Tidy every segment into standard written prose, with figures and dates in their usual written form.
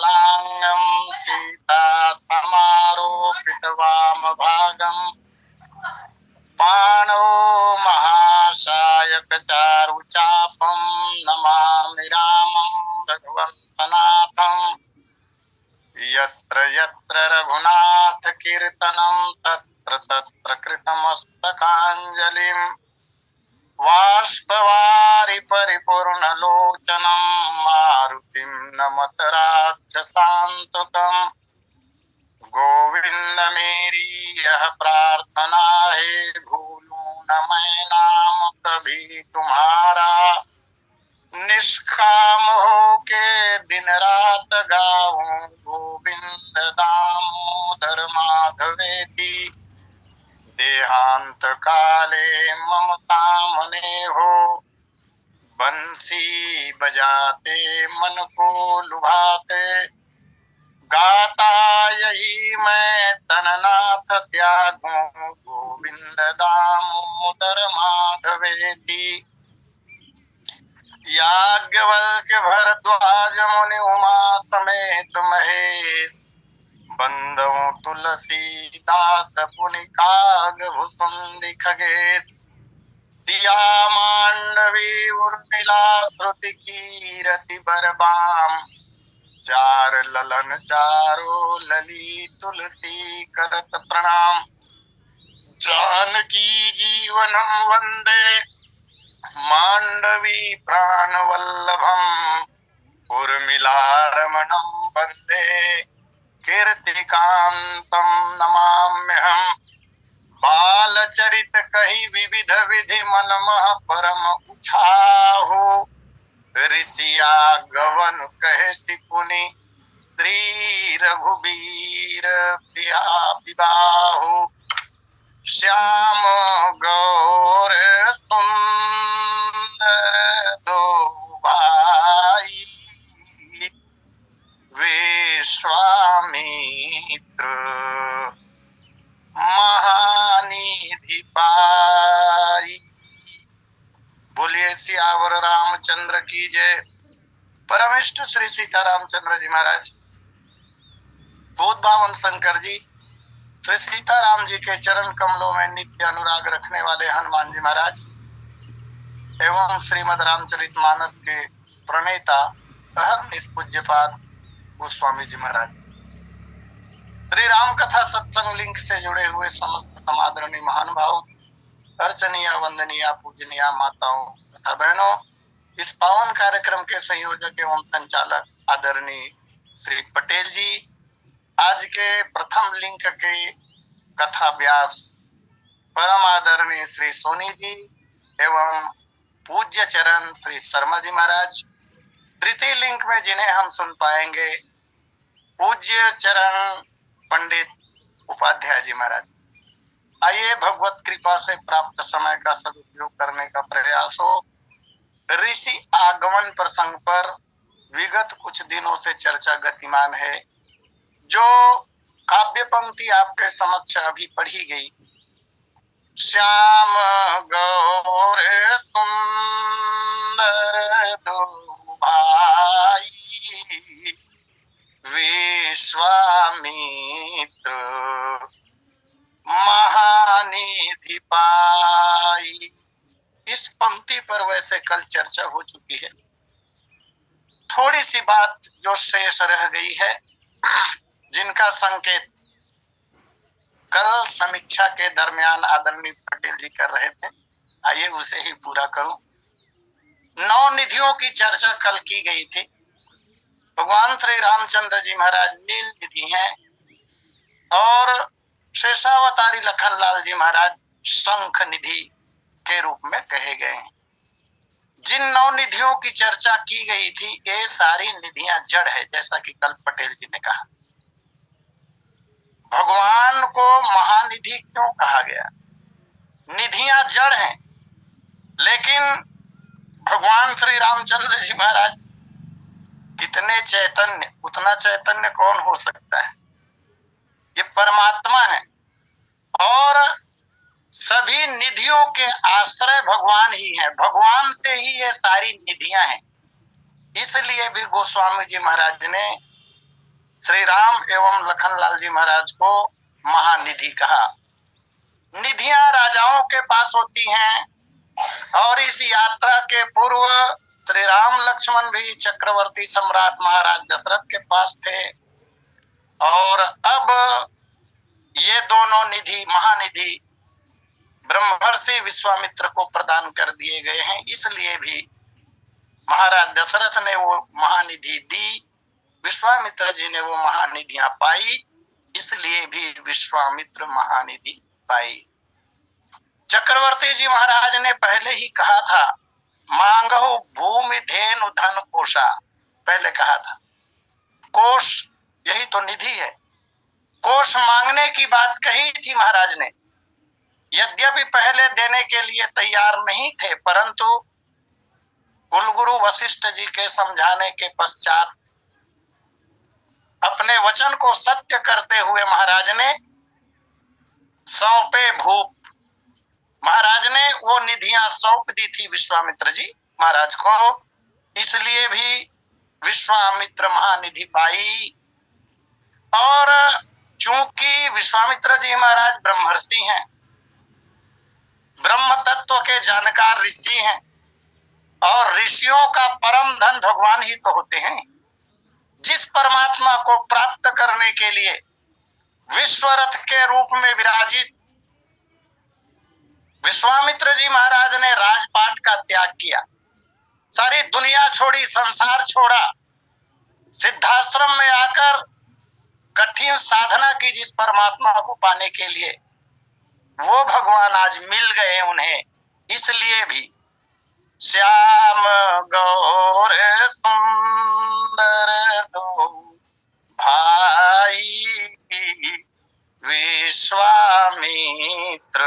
विमलांगम सीता समारोपित वाम भागम पाणो महाशायक चारुचापम नमामि रामं रघुवंशनाथं यत्र यत्र रघुनाथ कीर्तनं तत्र तत्र कृतमस्तकाञ्जलिं बाष्पवारि परिपूर्णलोचनं मारुतिं नमत राक्षसान्तकम् गोविंद मेरी यह प्रार्थना है भूलूं न मैं नाम कभी तुम्हारा निष्काम हो के दिन रात गाऊं गोविंद दामोदर माधवेति देहांत काले मम सामने हो बंसी बजाते मन को लुभाते गाता यही मैं तननाथ त्यागूं गोविंद दामोदर माधवेति याज्ञवल्क्य भरद्वाज मुनि उमा समेत महेश बंदों तुलसीदास पुनि काग भुसुंडी खगेश सिया मांडवी उर्मिला श्रुति कीरति बरबाम चार ललन चारो लली तुलसी करत प्रणाम जानकी जीवनम वंदे मांडवी प्राण वल्लभम उर्मिला रमणम वंदे कीर्तिकांतम नमाम्यहम् बालचरित कही विविध विधि मनमह परम उछाहु ऋषिया गवन कहे सिपुनि श्री रघुबीर प्रिया विबाहु श्याम गौर सुंदर दो भाई विश्वामित्र महानिधि पाई। बोलिए सियावर रामचंद्र की जय। परमिष्ट श्री सीतारामचंद्र जी महाराज बोध बावन शंकर जी श्री सीताराम जी के चरण कमलों में नित्य अनुराग रखने वाले हनुमान जी महाराज एवं श्रीमद रामचरित मानस के प्रणेता अहर्निश पूज्यपाद गोस्वामी जी महाराज श्री राम कथा सत्संग लिंक से जुड़े हुए समस्त समादरणीय महानुभाव अर्चनीय वंदनीय पूजनीय माताओं तथा बहनों इस पावन कार्यक्रम के संयोजक एवं संचालक आदरणीय श्री पटेल जी आज के प्रथम लिंक के कथा व्यास परम आदरणीय श्री सोनी जी एवं पूज्य चरण श्री शर्मा जी महाराज तृतीय लिंक में जिन्हें हम सुन पाएंगे पूज्य चरण पंडित उपाध्याय जी महाराज। आइए भगवत कृपा से प्राप्त समय का सदुपयोग करने का प्रयास हो। ऋषि आगमन प्रसंग पर विगत कुछ दिनों से चर्चा गतिमान है। जो काव्य पंक्ति आपके समक्ष अभी पढ़ी गई, श्याम गौर सुंदर दो भाई विश्वामित्र महानिधि पाई, इस पंक्ति पर वैसे कल चर्चा हो चुकी है। थोड़ी सी बात जो शेष रह गई है जिनका संकेत कल समीक्षा के दरमियान आदरणीय पटेल जी कर रहे थे, आइए उसे ही पूरा करूं। 9 निधियों की चर्चा कल की गई थी। भगवान श्री रामचंद्र जी महाराज नील निधि हैं और शेषावतारी लखनलाल जी महाराज शंख निधि के रूप में कहे गए हैं। जिन 9 निधियों की चर्चा की गई थी ये सारी निधियां जड़ है, जैसा कि कल पटेल जी ने कहा। भगवान को महानिधि क्यों कहा गया? निधियां जड़ हैं, लेकिन भगवान श्री रामचंद्र जी महाराज कितने चैतन्य, उतना चैतन्य कौन हो सकता है? ये परमात्मा है और सभी निधियों के आश्रय भगवान ही है। भगवान से ही ये सारी निधियां हैं। इसलिए भी गोस्वामी जी महाराज ने श्री राम एवं लखनलाल जी महाराज को महानिधि कहा। निधियां राजाओं के पास होती हैं और इस यात्रा के पूर्व श्री राम लक्ष्मण भी चक्रवर्ती सम्राट महाराज दशरथ के पास थे और अब ये दोनों निधि महानिधि ब्रह्मर्षि विश्वामित्र को प्रदान कर दिए गए हैं। इसलिए भी महाराज दशरथ ने वो महानिधि दी, विश्वामित्र जी ने वो महानिधियां पाई, इसलिए भी विश्वामित्र महानिधि पाई। चक्रवर्ती जी महाराज ने पहले ही कहा था, मांगो भूमि धेनु धन कोशा, पहले कहा था। कोश यही तो निधि है। कोश मांगने की बात कही थी महाराज ने, यद्यपि पहले देने के लिए तैयार नहीं थे, परंतु कुलगुरु वशिष्ठ जी के समझाने के पश्चात अपने वचन को सत्य करते हुए महाराज ने सौंपे भूप, महाराज ने वो निधियां सौंप दी थी विश्वामित्र जी महाराज को, इसलिए भी विश्वामित्र महानिधि पाई। और चूंकि विश्वामित्र जी महाराज ब्रह्मर्षि हैं, ब्रह्म तत्व के जानकार ऋषि हैं और ऋषियों का परम धन भगवान ही तो होते हैं। जिस परमात्मा को प्राप्त करने के लिए विश्वरथ के रूप में विराजित विश्वामित्र जी महाराज ने राजपाट का त्याग किया, सारी दुनिया छोड़ी, संसार छोड़ा, सिद्धाश्रम में आकर कठिन साधना की जिस परमात्मा को पाने के लिए, वो भगवान आज मिल गए उन्हें। इसलिए भी श्याम गौर सुंदर दो भाई विश्वामित्र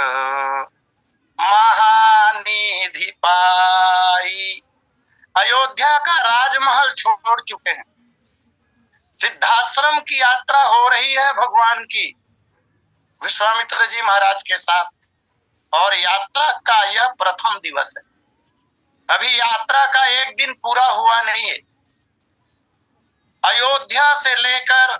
महानिधि पाई। अयोध्या का राजमहल छोड़ चुके हैं, सिद्धाश्रम की यात्रा हो रही है भगवान की विश्वामित्र जी महाराज के साथ, और यात्रा का यह प्रथम दिवस है। अभी यात्रा का एक दिन पूरा हुआ नहीं है। अयोध्या से लेकर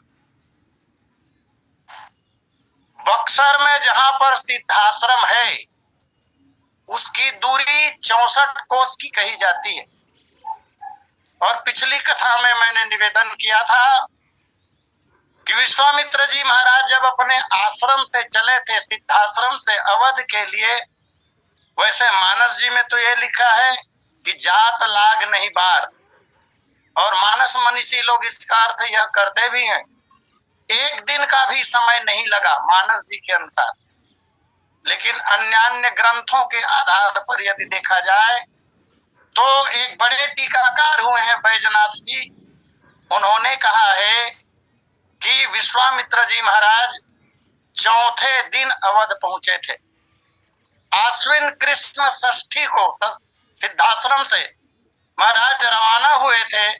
बक्सर में जहां पर सिद्धाश्रम है, उसकी दूरी 64 कोस की कही जाती है। और पिछली कथा में मैंने निवेदन किया था कि विश्वामित्र जी महाराज जब अपने आश्रम से चले थे सिद्धाश्रम से अवध के लिए, वैसे मानस जी में तो ये लिखा है कि जात लाग नहीं बार, और मानस मनीषी लोग इसका अर्थ यह करते भी हैं, एक दिन का भी समय नहीं लगा मानस जी के अनुसार। लेकिन अन्य ग्रंथों के आधार पर यदि देखा जाए तो एक बड़े टीकाकार हुए हैं बैजनाथ जी, उन्होंने कहा है कि विश्वामित्र जी महाराज चौथे दिन अवध पहुंचे थे। आश्विन कृष्ण षष्ठी को सिद्धाश्रम से महाराज रवाना हुए थे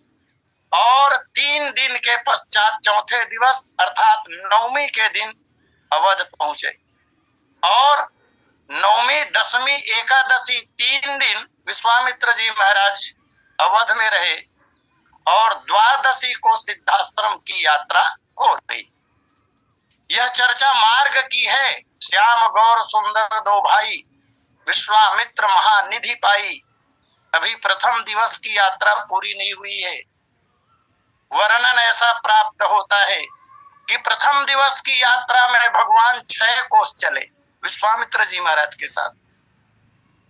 और 3 दिन के पश्चात चौथे दिवस अर्थात नवमी के दिन अवध पहुंचे, और नवमी, दशमी, एकादशी 3 दिन विश्वामित्र जी महाराज अवध में रहे और द्वादशी को सिद्धाश्रम की यात्रा हो रही। यह चर्चा मार्ग की है। श्याम गौर सुंदर दो भाई विश्वामित्र महानिधि पाई। अभी प्रथम दिवस की यात्रा पूरी नहीं हुई है। वर्णन ऐसा प्राप्त होता है कि प्रथम दिवस की यात्रा में भगवान 6 कोस चले विश्वामित्र जी महाराज के साथ।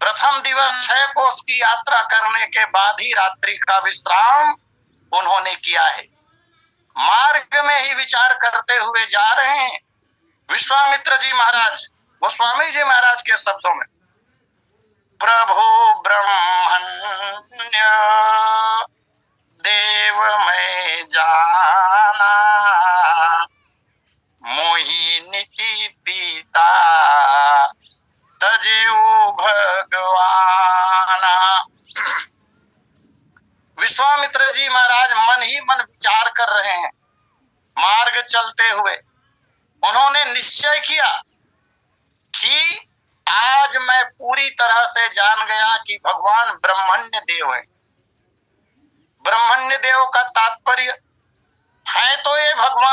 प्रथम दिवस 6 कोस की यात्रा करने के बाद ही रात्रि का विश्राम उन्होंने किया है। मार्ग में ही विचार करते हुए जा रहे हैं विश्वामित्र जी महाराज, गोस्वामी जी महाराज के शब्दों में, प्रभु ब्रह्मण्य देव मैं जाना, मोहि नीति पिता तजेऊ भगवाना। विश्वामित्र जी महाराज मन ही मन विचार कर रहे हैं। मार्ग चलते हुए उन्होंने निश्चय किया कि आज मैं पूरी तरह से जान गया कि भगवान ब्रह्मण्य देव है। ब्रह्मण्य देव का तात्पर्य है तो ये भगवान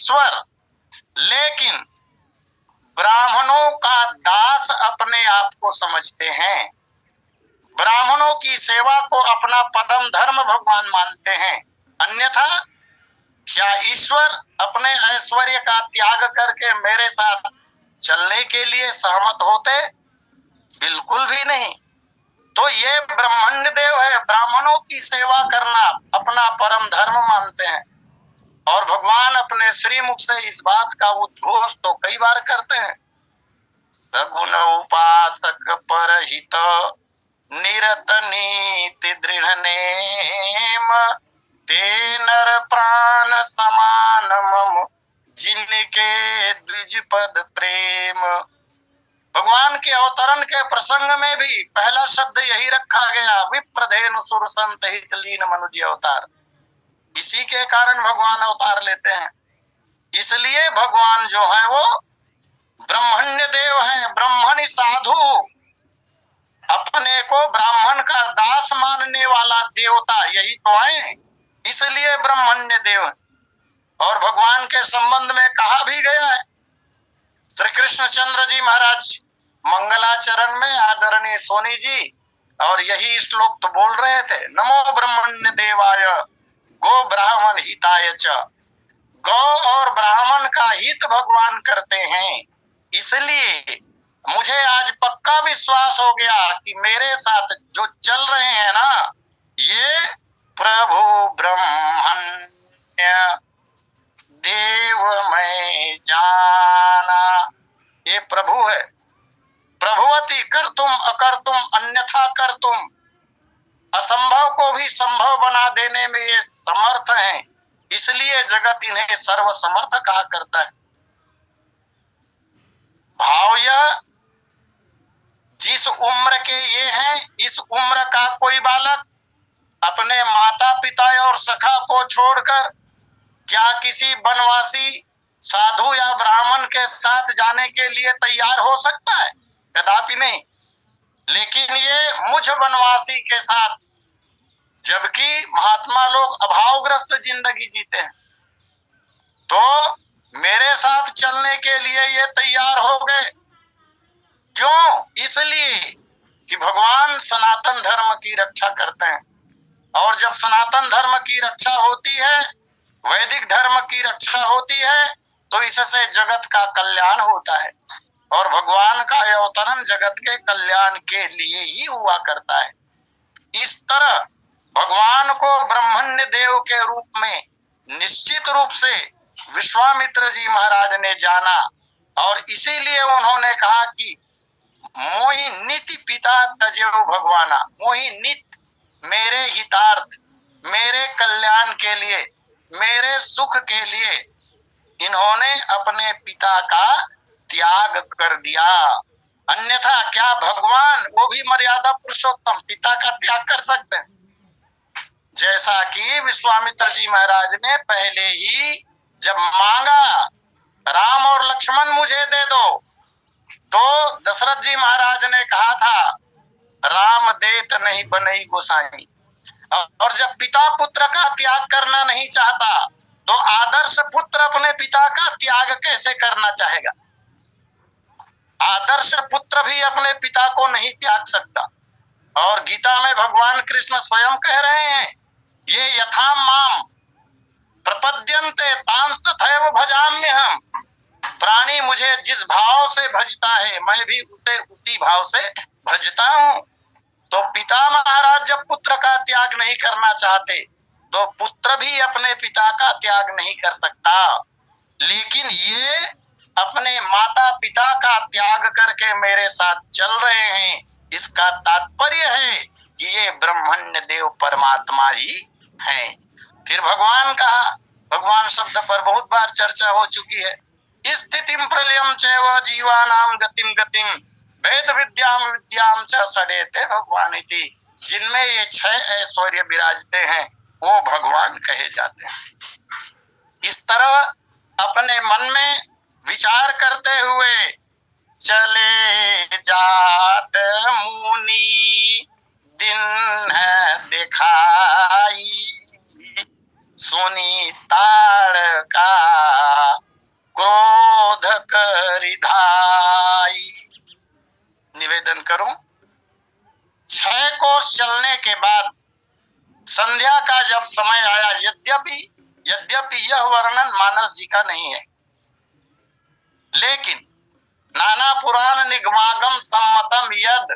ईश्वर, लेकिन ब्राह्मणों का दास अपने आप को समझते हैं। ब्राह्मणों की सेवा को अपना परम धर्म भगवान मानते हैं। अन्यथा क्या ईश्वर अपने ऐश्वर्य का त्याग करके मेरे साथ चलने के लिए सहमत होते? बिल्कुल भी नहीं। तो ये ब्रह्मण्य देव है, ब्राह्मणों की सेवा करना अपना परम धर्म मानते हैं। और भगवान अपने श्रीमुख से इस बात का उद्घोष तो कई बार करते हैं। सगुण उपासक परहित निरत नीति दृढ़ नेम, ते नर प्राण समान मम जिनके द्विज पद प्रेम। भगवान के अवतरण के प्रसंग में भी पहला शब्द यही रखा गया, विप्रधेनु सुर संत हित लीन मनुज अवतार। इसी के कारण भगवान अवतार लेते हैं। इसलिए भगवान जो है वो ब्रह्मण्य देव हैं, ब्रह्मणि साधु, अपने को ब्राह्मण का दास मानने वाला देवता यही तो है, इसलिए ब्रह्मण्य देव। और भगवान के संबंध में कहा भी गया है। श्री कृष्णचंद्र जी महाराज मंगलाचरण में आदरणीय सोनी जी और यही श्लोक तो बोल रहे थे, नमो ब्रह्मण्य देवाय गो ब्राह्मण हिताय च। गौ और ब्राह्मण का हित भगवान करते हैं। इसलिए मुझे आज पक्का विश्वास हो गया कि मेरे साथ जो चल रहे हैं ना, ये प्रभु ब्रह्मण्य देव मैं जाना, ये प्रभु है। प्रभुवती कर तुम अकर तुम अन्यथा कर तुम, असंभव को भी संभव बना देने में ये समर्थ हैं। इसलिए जगत इन्हें सर्व समर्थ कहा करता है। भाव यह, जिस उम्र के ये हैं, इस उम्र का कोई बालक अपने माता पिता और सखा को छोड़कर क्या किसी वनवासी साधु या ब्राह्मण के साथ जाने के लिए तैयार हो सकता है? कदापि नहीं। लेकिन ये मुझ वनवासी के साथ, जबकि महात्मा लोग अभावग्रस्त जिंदगी जीते हैं, तो मेरे साथ चलने के लिए ये तैयार हो गए। क्यों? इसलिए कि भगवान सनातन धर्म की रक्षा करते हैं। और जब सनातन धर्म की रक्षा होती है, वैदिक धर्म की रक्षा होती है, तो इससे जगत का कल्याण होता है। और भगवान का अवतरण जगत के कल्याण के लिए ही हुआ करता है। इस तरह भगवान को ब्रह्मण्य देव के रूप में निश्चित रूप से विश्वामित्र जी महाराज ने जाना। और इसीलिए उन्होंने कहा कि मोहि नित पिता तजेव भगवाना, मोहि नित, मेरे हितार्थ, मेरे कल्याण के लिए, मेरे सुख के लिए इन्होंने अपने पिता का त्याग कर दिया। अन्यथा क्या भगवान, वो भी मर्यादा पुरुषोत्तम, पिता का त्याग कर सकते हैं? जैसा कि विश्वामित्र जी महाराज ने पहले ही जब मांगा, राम और लक्ष्मण मुझे दे दो, तो दशरथ जी महाराज ने कहा था, राम देत नहीं बनई गोसाई। और जब पिता पुत्र का त्याग करना नहीं चाहता, तो आदर्श पुत्र अपने पिता का त्याग कैसे करना चाहेगा? आदर्श पुत्र भी अपने पिता को नहीं त्याग सकता। और गीता में भगवान कृष्ण स्वयं कह रहे हैं, ये यथा माम प्रपद्यन्ते तांस्तथैव भजाम्यहम्। प्राणी मुझे जिस भाव से भजता है, मैं भी उसे उसी भाव से भजता हूँ। तो पिता महाराज जब पुत्र का त्याग नहीं करना चाहते, तो पुत्र भी अपने पिता का त्याग नहीं कर सकता। लेकिन ये अपने माता पिता का त्याग करके मेरे साथ चल रहे हैं। इसका तात्पर्य है कि ये ब्रह्मण्य देव परमात्मा ही हैं। फिर भगवान कहा, भगवान शब्द पर बहुत बार चर्चा हो चुकी है। स्थितिम प्रलयम चैव जीवानाम गतिम गतिम वेद विद्याम विद्याम च सडेते भगवान इति। जिनमें ये 6 ऐश्वर्य विराजते हैं, वो भगवान कहे जाते हैं। इस तरह अपने मन में विचार करते हुए चले जात मुनि दिन है दिखाई, सुनी ताड़ का निवेदन करूं। 6 कोस चलने के बाद संध्या का जब समय आया, यद्यपि यह वर्णन मानस जी का नहीं है, लेकिन नाना पुराण निगमागम सम्मतम यद,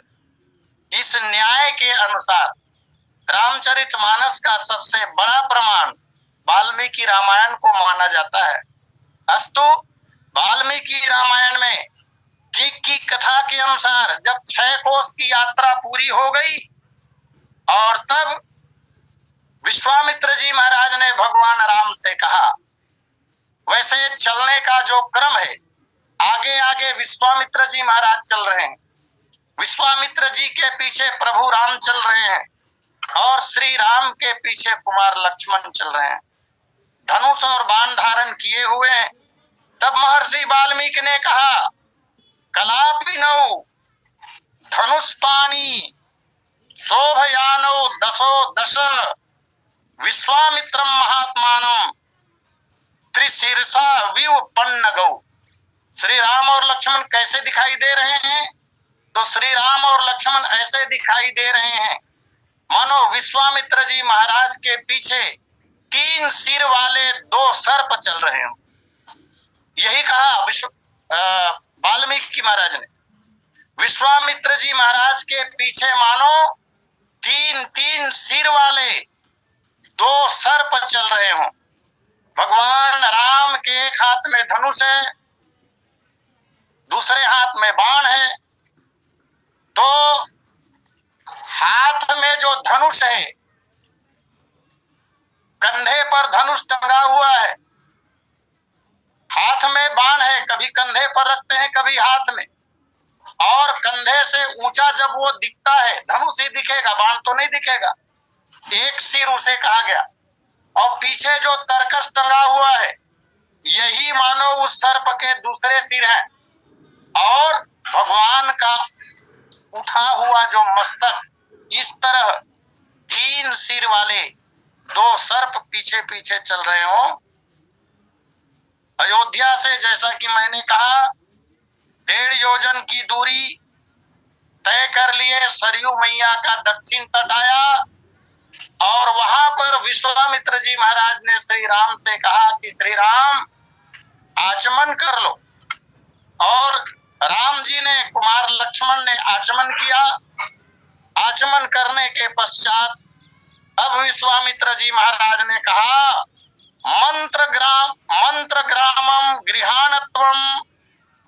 इस न्याय के अनुसार रामचरितमानस का सबसे बड़ा प्रमाण वाल्मीकि रामायण को माना जाता है। अस्तु, वाल्मीकि रामायण में की कथा के अनुसार जब 6 कोस की यात्रा पूरी हो गई और तब विश्वामित्र जी महाराज ने भगवान राम से कहा, वैसे चलने का जो क्रम है, आगे आगे विश्वामित्र जी महाराज चल रहे हैं, विश्वामित्र जी के पीछे प्रभु राम चल रहे हैं और श्री राम के पीछे कुमार लक्ष्मण चल रहे हैं, धनुष और बाण धारण किए हुए हैं। तब महर्षि वाल्मीकि ने कहा, कलापिनौ धनुष पाणी शोभयानौ दशो दश विश्वामित्रम महात्मानम त्रिशीर्षा विवपन्न गौ। श्री राम और लक्ष्मण कैसे दिखाई दे रहे हैं? तो श्री राम और लक्ष्मण ऐसे दिखाई दे रहे हैं मानो विश्वामित्र जी महाराज के पीछे 3 सिर वाले 2 सर्प चल रहे हो। यही कहा वाल्मीकि महाराज ने, विश्वामित्र जी महाराज के पीछे मानो 3 सिर वाले 2 सर्प चल रहे हों। भगवान राम के एक हाथ में धनुष है, दूसरे हाथ में बाण है। तो हाथ में जो धनुष है, कंधे पर धनुष टंगा हुआ है, हाथ में बाण है, कभी कंधे पर रखते हैं कभी हाथ में, और कंधे से ऊंचा जब वो दिखता है, धनुष ही दिखेगा, बाण तो नहीं दिखेगा, एक सिर उसे कहा गया। और पीछे जो तरकस टंगा हुआ है, यही मानो उस सर्प के दूसरे सिर हैं। और भगवान का उठा हुआ जो मस्तक, इस तरह 3 सिर वाले 2 सर्प पीछे पीछे चल रहे हो। अयोध्या से, जैसा कि मैंने कहा, 1.5 योजन की दूरी तय कर लिए, सरयू मैया का दक्षिण तट आया और वहां पर विश्वामित्र जी महाराज ने श्री राम से कहा कि श्री राम आचमन कर लो। और राम जी ने, कुमार लक्ष्मण ने आचमन किया। आचमन करने के पश्चात अब विश्वामित्र जी महाराज ने कहा, मंत्र ग्रामम गृहाणत्वम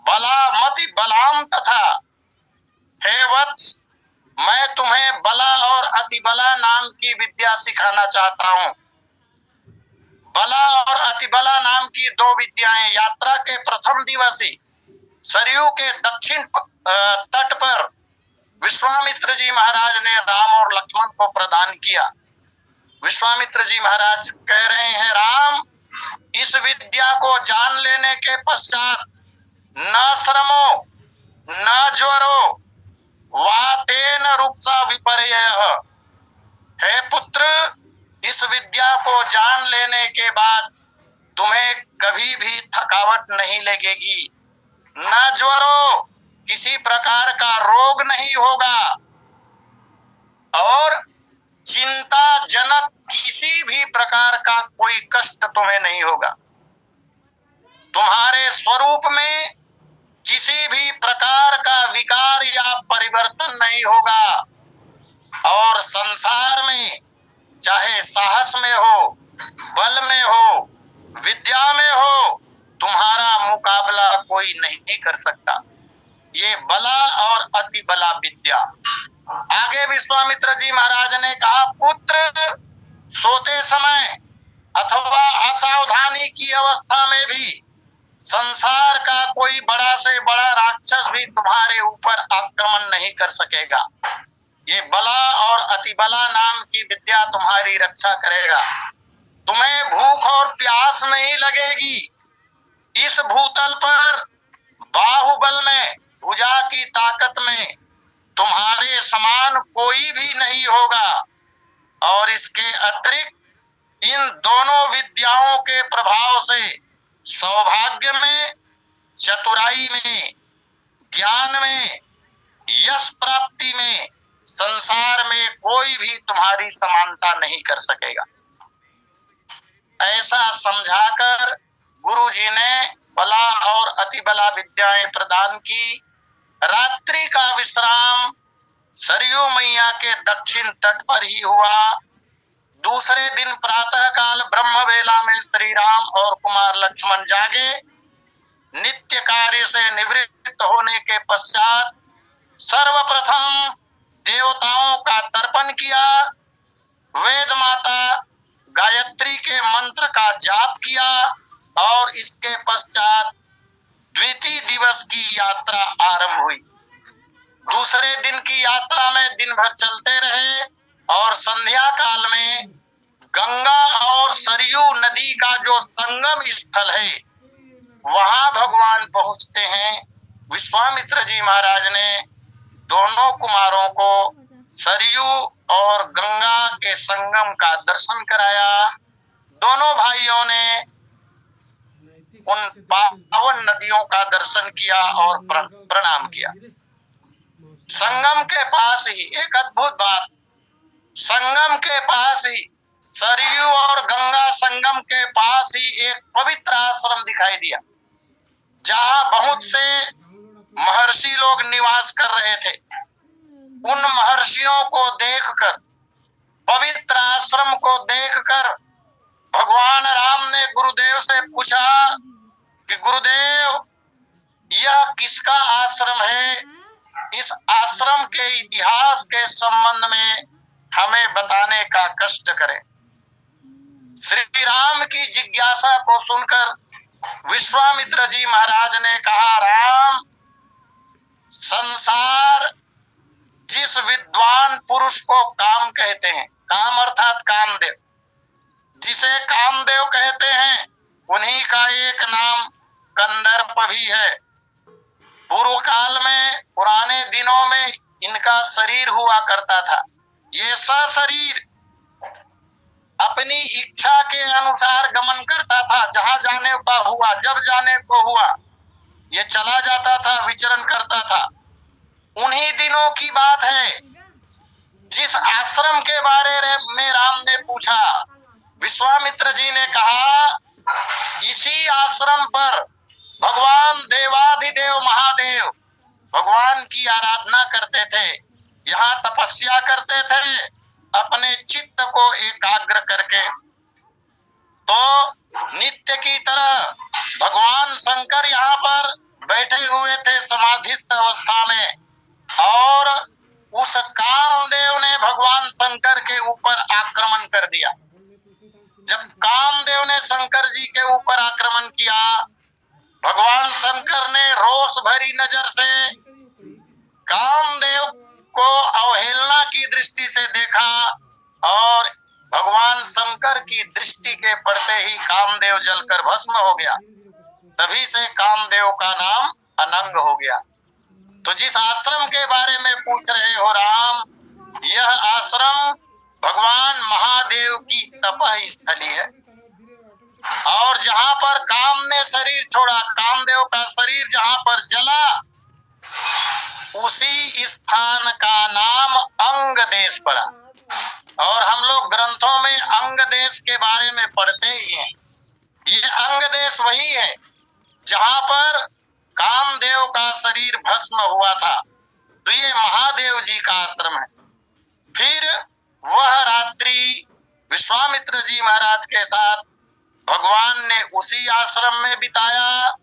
बलामति बलाम तथा, हे वत्स, मैं तुम्हें बला और अतिबला नाम की विद्या सिखाना चाहता हूँ। बला और अतिबला नाम की 2 विद्याएं यात्रा के प्रथम दिवस ही सरयू के दक्षिण तट पर विश्वामित्र जी महाराज ने राम और लक्ष्मण को प्रदान किया। विश्वामित्र जी महाराज कह रहे हैं, राम, इस विद्या को जान लेने के पश्चात न श्रमो न ज्वरो वातेन रूपसा विपर्ययः। हे पुत्र, इस विद्या को जान लेने के बाद तुम्हें कभी भी थकावट नहीं लगेगी, न ज्वरो, किसी प्रकार का रोग नहीं होगा, और चिंताजनक किसी भी प्रकार का कोई कष्ट तुम्हें नहीं होगा। तुम्हारे स्वरूप में किसी भी प्रकार का विकार या परिवर्तन नहीं होगा, और संसार में चाहे साहस में हो, बल में हो, विद्या में हो, तुम्हारा मुकाबला कोई नहीं कर सकता। ये बला और अति बला विद्या। आगे विश्वामित्र जी महाराज ने कहा, पुत्र, सोते समय अथवा असावधानी की अवस्था में भी संसार का कोई बड़ा से बड़ा राक्षस भी तुम्हारे ऊपर आक्रमण नहीं कर सकेगा। ये बला और अतिबला नाम की विद्या तुम्हारी रक्षा करेगा। तुम्हें भूख और प्यास नहीं लगेगी। इस भूतल पर बाहुबल में, भुजा की ताकत में तुम्हारे समान कोई भी नहीं होगा। और इसके अतिरिक्त इन दोनों विद्याओं के प्रभाव से सौभाग्य में, चतुराई में, ज्ञान में, यश प्राप्ति में संसार में कोई भी तुम्हारी समानता नहीं कर सकेगा। ऐसा समझाकर गुरुजी ने बला और अति बला विद्याएं प्रदान की। रात्रि का विश्राम सरयू मैया के दक्षिण तट पर ही हुआ। दूसरे दिन प्रातः काल ब्रह्म वेला में श्री राम और कुमार लक्ष्मण जागे। नित्य कार्य से निवृत्त होने के पश्चात सर्वप्रथम देवताओं का तर्पण किया। वेद माता गायत्री के मंत्र का जाप किया और इसके पश्चात द्वितीय दिवस की यात्रा आरंभ हुई। दूसरे दिन की यात्रा में दिन भर चलते रहे और संध्या काल में गंगा और सरयू नदी का जो संगम स्थल है वहां भगवान पहुंचते हैं। विश्वामित्र जी महाराज ने दोनों कुमारों को सरयू और गंगा के संगम का दर्शन कराया। दोनों भाइयों ने उन पावन नदियों का दर्शन किया और प्रणाम किया। संगम के पास ही एक अद्भुत बात, संगम के पास ही सरयू और गंगा संगम के पास ही एक पवित्र आश्रम दिखाई दिया जहां बहुत से महर्षि लोग निवास कर रहे थे। उन महर्षियों को देखकर, पवित्र आश्रम को देखकर भगवान राम ने गुरुदेव से पूछा कि गुरुदेव यह किसका आश्रम है? इस आश्रम के इतिहास के संबंध में हमें बताने का कष्ट करें। श्री राम की जिज्ञासा को सुनकर विश्वामित्र जी महाराज ने कहा, राम, संसार जिस विद्वान पुरुष को काम कहते हैं, काम अर्थात कामदेव, जिसे कामदेव कहते हैं, उन्हीं का एक नाम कंदर्प भी है। पूर्व काल में, पुराने दिनों में इनका शरीर हुआ करता था। ये सशरीर अपनी इच्छा के अनुसार गमन करता था। जहां जाने का हुआ, जब जाने को हुआ, ये चला जाता था, विचरण करता था। उन्हीं दिनों की बात है। जिस आश्रम के बारे में राम ने पूछा, विश्वामित्र जी ने कहा, इसी आश्रम पर भगवान देवाधिदेव महादेव भगवान की आराधना करते थे, यहाँ तपस्या करते थे अपने चित्त को एकाग्र करके। तो नित्य की तरह भगवान शंकर यहाँ पर बैठे हुए थे समाधिस्थ अवस्था में, और उस कामदेव ने भगवान शंकर के ऊपर आक्रमण कर दिया। जब कामदेव ने शंकर जी के ऊपर आक्रमण किया, भगवान शंकर ने रोष भरी नजर से कामदेव को अवहेलना की दृष्टि से देखा और भगवान शंकर की दृष्टि के पड़ते ही कामदेव जलकर भस्म हो गया। तभी से कामदेव का नाम अनंग हो गया। तो जिस आश्रम के बारे में पूछ रहे हो राम, यह आश्रम भगवान महादेव की तपह स्थली है। और जहां पर काम ने शरीर छोड़ा, कामदेव का शरीर जहां पर जला, उसी स्थान का नाम अंग देश पड़ा। और हम लोग ग्रंथों में अंग देश के बारे में पढ़ते ही हैं। ये अंग देश वही है जहां पर कामदेव का शरीर भस्म हुआ था। तो ये महादेव जी का आश्रम है। फिर वह रात्रि विश्वामित्र जी महाराज के साथ भगवान ने उसी आश्रम में बिताया।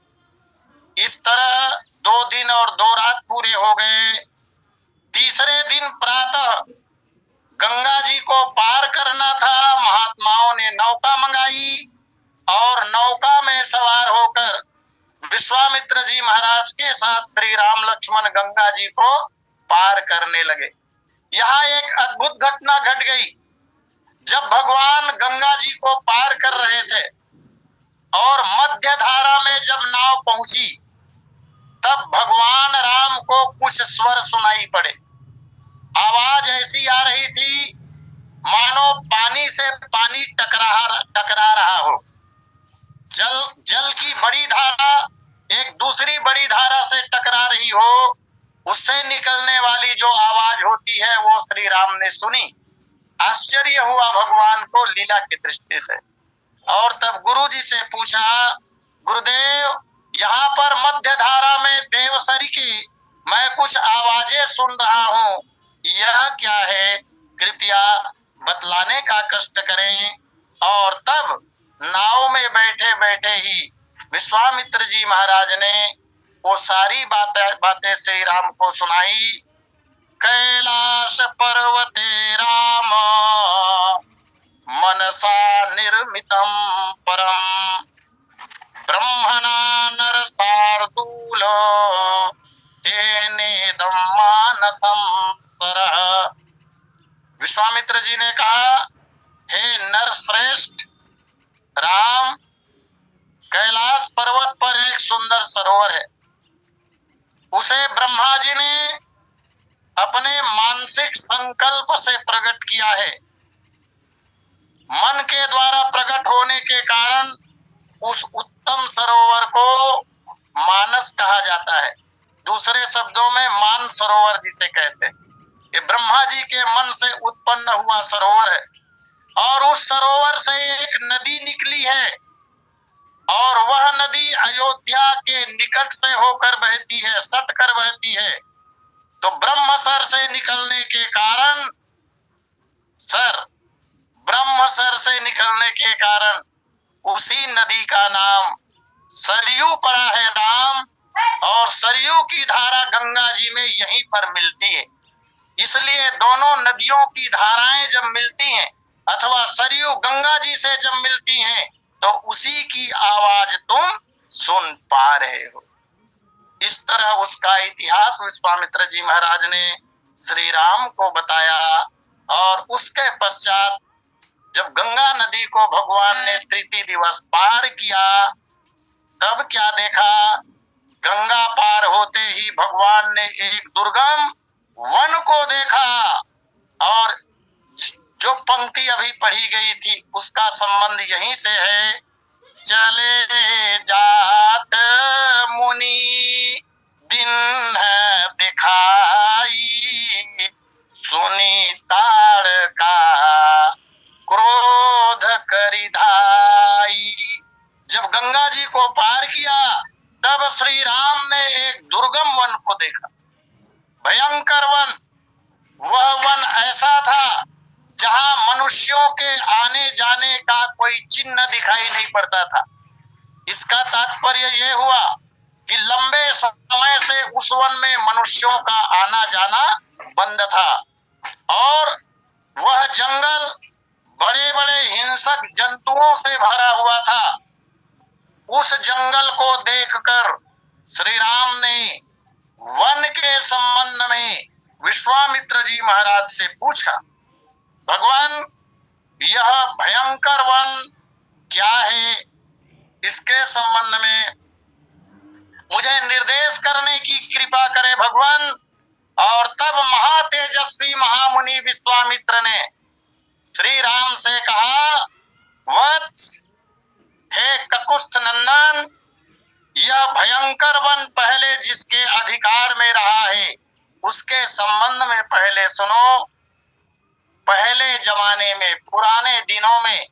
इस तरह 2 दिन और 2 रात पूरे हो गए। तीसरे दिन प्रातः गंगा जी को पार करना था। महात्माओं ने नौका मंगाई और नौका में सवार होकर विश्वामित्र जी महाराज के साथ श्री राम लक्ष्मण गंगा जी को पार करने लगे। यहाँ एक अद्भुत घटना घट गई। जब भगवान गंगा जी को पार कर रहे थे और मध्य धारा में जब नाव पहुंची, तब भगवान राम को कुछ स्वर सुनाई पड़े। आवाज ऐसी आ रही थी मानो पानी से पानी टकरा रहा हो। जल की बड़ी धारा एक दूसरी बड़ी धारा से टकरा रही हो, उससे निकलने वाली जो आवाज होती है वो श्री राम ने सुनी। आश्चर्य हुआ भगवान को लीला की दृष्टि से। और तब गुरु जी से पूछा, गुरुदेव यहाँ पर मध्य धारा में देवसरी की मैं कुछ आवाजें सुन रहा हूँ, यह क्या है? कृपया बतलाने का कष्ट करें। और तब नाव में बैठे बैठे ही विश्वामित्र जी महाराज ने वो सारी बातें श्री राम को सुनाई। कैलाश पर्वते राम मनसा निर्मितम परम ब्रह्मणा नर शार्दूल तेनेदम मानसम सरः। विश्वामित्र जी ने कहा, हे नर श्रेष्ठ राम, कैलाश पर्वत पर एक सुंदर सरोवर है। उसे ब्रह्मा जी ने अपने मानसिक संकल्प से प्रकट किया है। मन के द्वारा प्रकट होने के कारण उस उत्तम सरोवर को मानस कहा जाता है। दूसरे शब्दों में मान सरोवर जिसे कहते हैं, ये ब्रह्मा जी के मन से उत्पन्न हुआ सरोवर है। और उस सरोवर से एक नदी निकली है और वह नदी अयोध्या के निकट से होकर बहती है, सट कर बहती है। तो ब्रह्म सर से निकलने के कारण उसी नदी का नाम सरयू पड़ा है राम। और सरयू की धारा गंगा जी में यहीं पर मिलती है। इसलिए दोनों नदियों की धाराएं जब मिलती हैं अथवा सरयू गंगा जी से जब मिलती हैं तो उसी की आवाज तुम सुन पा रहे हो। इस तरह उसका इतिहास विश्वामित्र जी महाराज ने श्री राम को बताया। और उसके पश्चात जब गंगा नदी को भगवान ने तृतीय दिवस पार किया, तब क्या देखा? गंगा पार होते ही भगवान ने एक दुर्गम वन को देखा। और जो पंक्ति अभी पढ़ी गई थी उसका संबंध यहीं से है। चले जात मुनि दिन दिखाई, सुनी ताड़का क्रोध करिधाई। जब गंगा जी को पार किया तब श्री राम ने एक दुर्गम वन को देखा, भयंकर वन। वह वन ऐसा था जहां मनुष्यों के आने जाने का कोई चिन्ह दिखाई नहीं पड़ता था। इसका तात्पर्य यह हुआ कि लंबे समय से उस वन में मनुष्यों का आना जाना बंद था। और वह जंगल बड़े बड़े हिंसक जंतुओं से भरा हुआ था। उस जंगल को देखकर श्री राम ने वन के संबंध में विश्वामित्र जी महाराज से पूछा, भगवान यह भयंकर वन क्या है? इसके संबंध में मुझे निर्देश करने की कृपा करे भगवान। और तब महातेजस्वी महामुनि विश्वामित्र ने श्री राम से कहा, वत्स, हे ककुस्थ नंदन, यह भयंकर वन पहले जिसके अधिकार में रहा है उसके संबंध में पहले सुनो। पहले जमाने में, पुराने दिनों में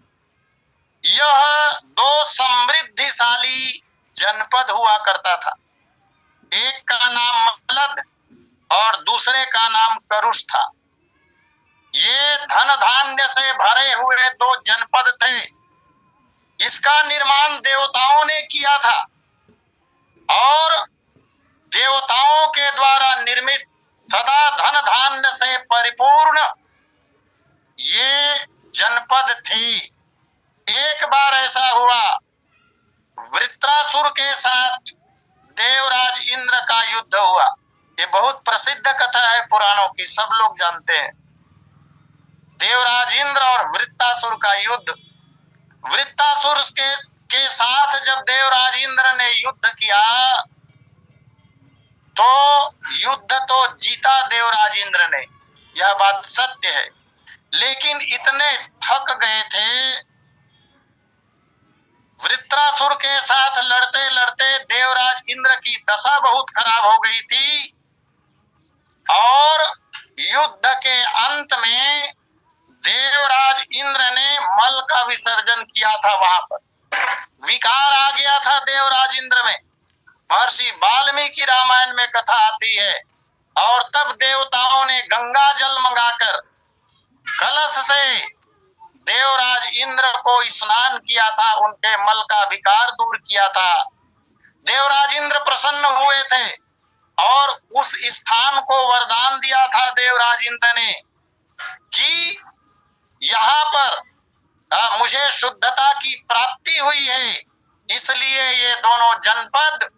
यह दो समृद्धिशाली जनपद हुआ करता था। एक का नाम मलद और दूसरे का नाम करुष था। ये धन धान्य से भरे हुए दो जनपद थे। इसका निर्माण देवताओं ने किया था और देवताओं के द्वारा निर्मित सदा धन धान्य से परिपूर्ण ये जनपद थी। एक बार ऐसा हुआ, वृत्रासुर के साथ देवराज इंद्र का युद्ध हुआ। ये बहुत प्रसिद्ध कथा है पुराणों की, सब लोग जानते हैं। देवराज इंद्र और वृत्रासुर का युद्ध। वृत्रासुर के साथ जब देवराज इंद्र ने युद्ध किया तो युद्ध तो जीता देवराज इंद्र ने, यह बात सत्य है। लेकिन इतने थक गए थे, वृत्रासुर के साथ लड़ते लड़ते देवराज इंद्र की दशा बहुत खराब हो गई थी। और युद्ध के अंत में देवराज इंद्र ने मल का विसर्जन किया था। वहां पर विकार आ गया था देवराज इंद्र में। महर्षि वाल्मीकि रामायण में कथा आती है। और तब देवताओं ने गंगा जल मंगाकर कलश से देवराज इंद्र को स्नान किया था, उनके मल का विकार दूर किया था। देवराज इंद्र प्रसन्न हुए थे और उस स्थान को वरदान दिया था देवराज इंद्र ने कि यहाँ पर मुझे शुद्धता की प्राप्ति हुई है, इसलिए ये दोनों जनपद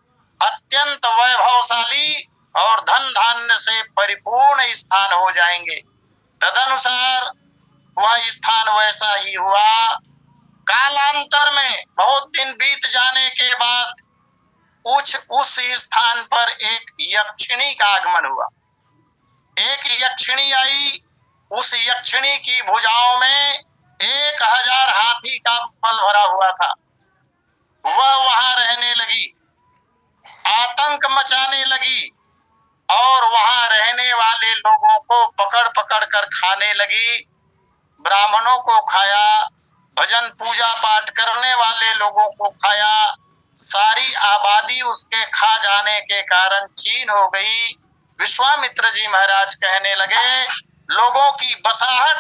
अत्यंत वैभवशाली और धन धान्य से परिपूर्ण स्थान हो जाएंगे। तदनुसार वह स्थान वैसा ही हुआ। कालांतर में बहुत दिन बीत जाने के बाद उस स्थान पर एक यक्षिणी का आगमन हुआ। एक यक्षिणी आई। उस यक्षिणी की भुजाओं में 1000 हाथी का बल भरा हुआ था। वह वहां रहने लगी, आतंक मचाने लगी और वहां रहने वाले लोगों को पकड़ पकड़ कर खाने लगी। ब्राह्मणों को खाया, भजन पूजा पाठ करने वाले लोगों को खाया। सारी आबादी उसके खा जाने के कारण छीन हो गई। विश्वामित्र जी महाराज कहने लगे, लोगों की बसाहट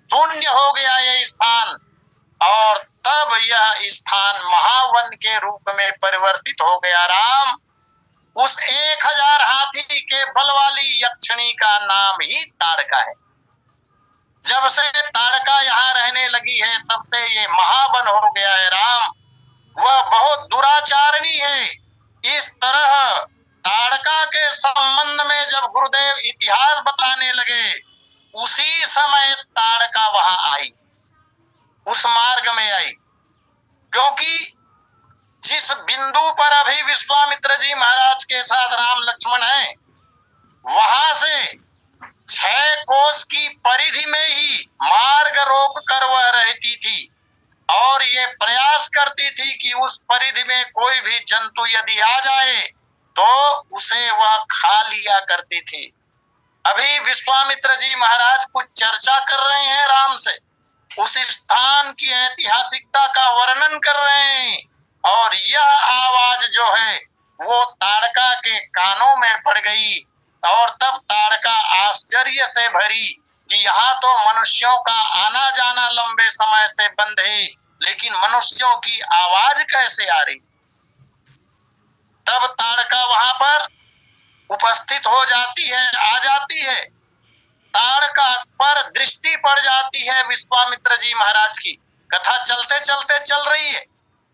शून्य हो गया ये स्थान। और तब यह स्थान महावन के रूप में परिवर्तित हो गया। राम, उस 1000 हाथी के बल वाली यक्षिणी का नाम ही ताड़का है। जब से ताड़का यहाँ रहने लगी है तब से ये महावन हो गया है। राम, वह बहुत दुराचारणी है। इस तरह ताड़का के संबंध में जब गुरुदेव इतिहास बताने लगे, उसी समय ताड़का वहां आई, उस मार्ग में आई। क्योंकि जिस बिंदु पर अभी विश्वामित्र जी महाराज के साथ राम लक्ष्मण हैं, वहां से 6 कोस की परिधि में ही मार्ग रोक कर वह रहती थी और ये प्रयास करती थी कि उस परिधि में कोई भी जंतु यदि आ जाए तो उसे वह खा लिया करती थी। अभी विश्वामित्र जी महाराज कुछ चर्चा कर रहे हैं राम से, उस स्थान की ऐतिहासिकता का वर्णन कर रहे हैं और यह आवाज जो है वो ताड़का के कानों में पड़ गई। और तब ताड़का आश्चर्य से भरी कि यहाँ तो मनुष्यों का आना जाना लंबे समय से बंद है, लेकिन मनुष्यों की आवाज कैसे आ रही। तब ताड़का वहां पर उपस्थित हो जाती है, आ जाती है। ताड़का पर दृष्टि पड़ जाती है विश्वामित्र जी महाराज की। कथा चलते चलते चल रही है,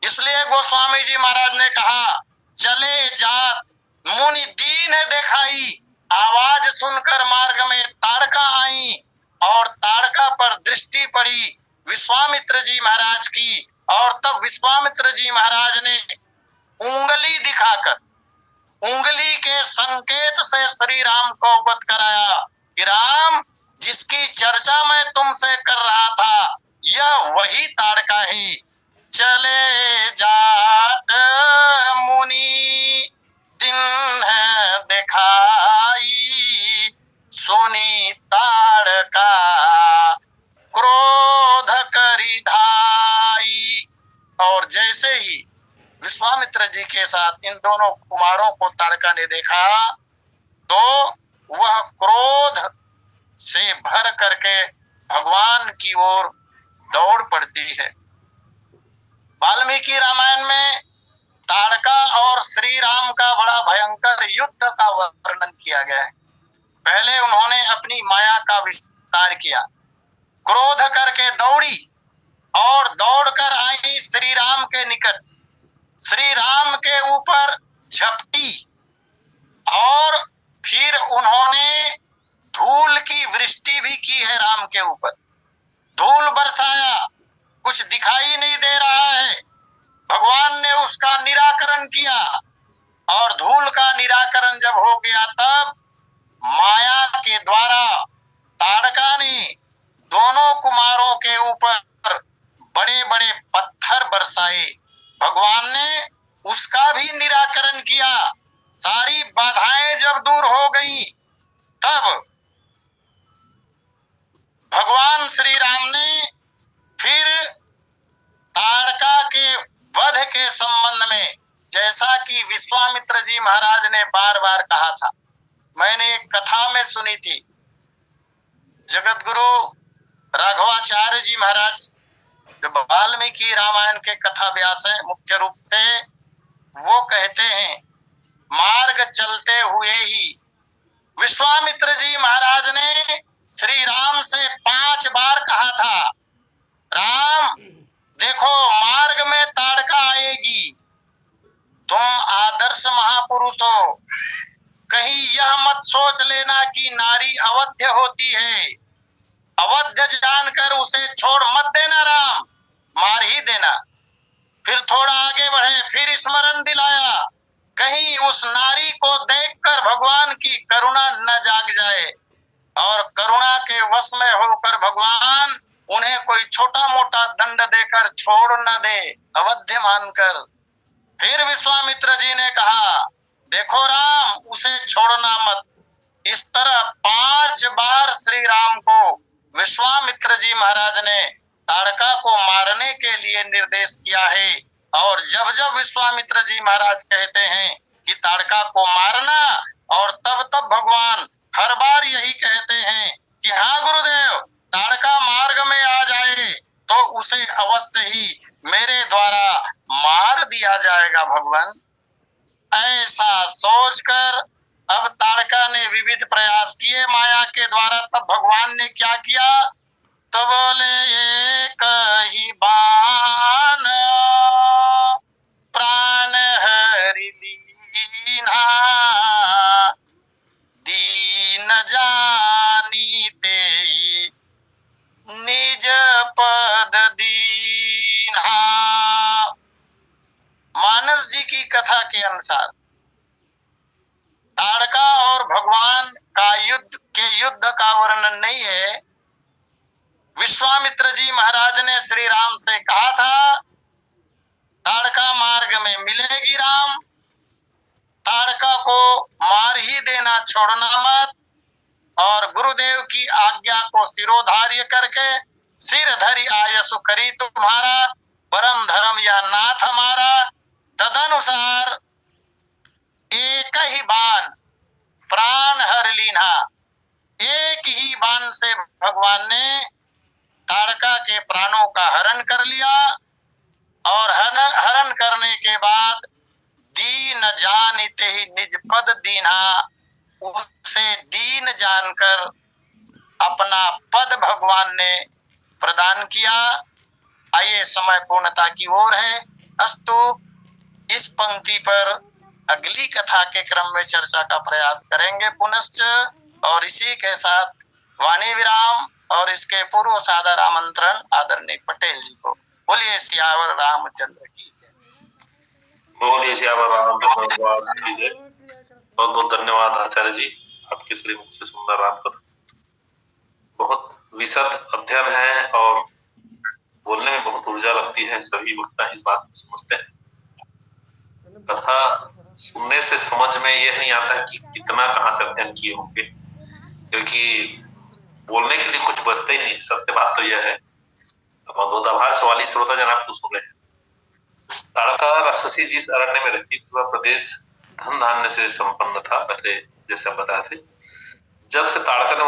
इसलिए गोस्वामी जी महाराज ने कहा, चले जात मुनि दीन देखाई। आवाज सुनकर मार्ग में ताड़का आई और ताड़का पर दृष्टि पड़ी विश्वामित्र जी महाराज की। और तब विश्वामित्र जी महाराज ने उंगली दिखाकर, उंगली के संकेत से श्री राम को अवगत कराया कि राम, जिसकी चर्चा मैं तुमसे कर रहा था, यह वही ताड़का है। चले जात मुनि दिन है दिखाई, सुनी ताड़का क्रोध करी धाई। और जैसे ही विश्वामित्र जी के साथ इन दोनों कुमारों को ताड़का ने देखा तो वह क्रोध से भर करके भगवान की ओर दौड़ पड़ती है। वाल्मीकि रामायण में ताड़का और श्री राम का बड़ा भयंकर युद्ध का वर्णन किया गया है। पहले उन्होंने अपनी माया का विस्तार किया, क्रोध करके दौड़ी और दौड़कर आई श्री राम के निकट, श्री राम के ऊपर झपटी और फिर उन्होंने धूल की वृष्टि भी की है। राम के ऊपर धूल बरसाया, कुछ दिखाई नहीं दे रहा है। भगवान ने उसका निराकरण किया और धूल का निराकरण जब हो गया तब माया के द्वारा ताड़का ने दोनों कुमारों के ऊपर बड़े बड़े पत्थर बरसाए। भगवान ने उसका भी निराकरण किया। सारी बाधाएं जब दूर हो गई तब भगवान श्री राम ने फिर ताड़का के वध के संबंध में, जैसा कि विश्वामित्र जी महाराज ने बार बार कहा था, मैंने एक कथा में सुनी थी। जगत गुरु राघवाचार्य जी महाराज जो वाल्मीकि रामायण के कथा व्यास है मुख्य रूप से, वो कहते हैं मार्ग चलते हुए ही विश्वामित्र जी महाराज ने श्री राम से 5 बार कहा था, राम देखो मार्ग में ताड़का आएगी, तुम आदर्श महापुरुष हो, कहीं यह मत सोच लेना कि नारी अवध्य होती है, अवध्य जानकर उसे छोड़ मत देना राम, मार ही देना। फिर थोड़ा आगे बढ़े, फिर स्मरण दिलाया, कहीं उस नारी को देखकर भगवान की करुणा न जाग जाए और करुणा के वश में होकर भगवान उन्हें कोई छोटा मोटा दंड देकर छोड़ न दे, अवध्य मानकर। फिर विश्वामित्र जी ने कहा देखो राम उसे छोड़ना मत। इस तरह 5 बार श्री राम को विश्वामित्र जी महाराज ने ताड़का को मारने के लिए निर्देश किया है। और जब जब विश्वामित्र जी महाराज कहते हैं कि ताड़का को मारना, और तब तब भगवान हर बार यही कहते हैं कि हाँ गुरुदेव, ताड़का मार्ग में आ जाए तो उसे अवश्य ही मेरे द्वारा मार दिया जाएगा भगवान। ऐसा सोचकर अब ताड़का ने विविध प्रयास किए माया के द्वारा। तब भगवान ने क्या किया, तो बोले एक ही बाण प्राण हरि लीना, दीन जानी ते निज पद दीना। मानस जी की कथा के अनुसार ताड़का और भगवान का युद्ध का वर्णन नहीं है। विश्वामित्र जी महाराज ने श्री राम से कहा था ताड़का मार्ग में मिलेगी राम, ताड़का को मार ही देना, छोड़ना मत। और गुरुदेव की आज्ञा को सिरोधार्य करके सिर धरि आयसु करी तुम्हारा, परम धर्म या नाथ हमारा। तदनुसार एक ही बाण प्राण हर लीना, एक ही बाण से भगवान ने ताड़का के प्राणों का हरण कर लिया। और हरण करने के बाद दीन जानिते ही निज पद दीना, उसे दीन जानकर अपना पद भगवान ने प्रदान किया। आइए समय पूर्णता की ओर है। अस्तु इस पंक्ति पर अगली कथा के क्रम में चर्चा का प्रयास करेंगे पुनश्च। और इसी के साथ वाणी विराम और इसके पूर्व सादर आमंत्रण आदरणीय पटेल जी को। बोलिए सियावर रामचंद्र की जय। बोलिए सियावर रामचंद्र की जय। बहुत बहुत धन्यवाद आचार्य जी, आपके श्रीमुख से सुंदर राम कथा बहुत विशद अध्ययन है और बोलने में बहुत ऊर्जा लगती है। सभी वक्ता इस बात को समझते हैं। कथा सुनने से समझ में यह नहीं आता कि कितना कहाँ से अध्ययन किए होंगे, क्योंकि बोलने के लिए कुछ बचते ही नहीं। सत्य बात तो यह है। आभार 44 श्रोता जन आपको सुन रहे हैं। ताड़का राक्षसी जिस अरण्य में रहती थी वह प्रदेश धन धान्य से संपन्न था, पहले जैसे आप बताए थे। जब से ताड़का ने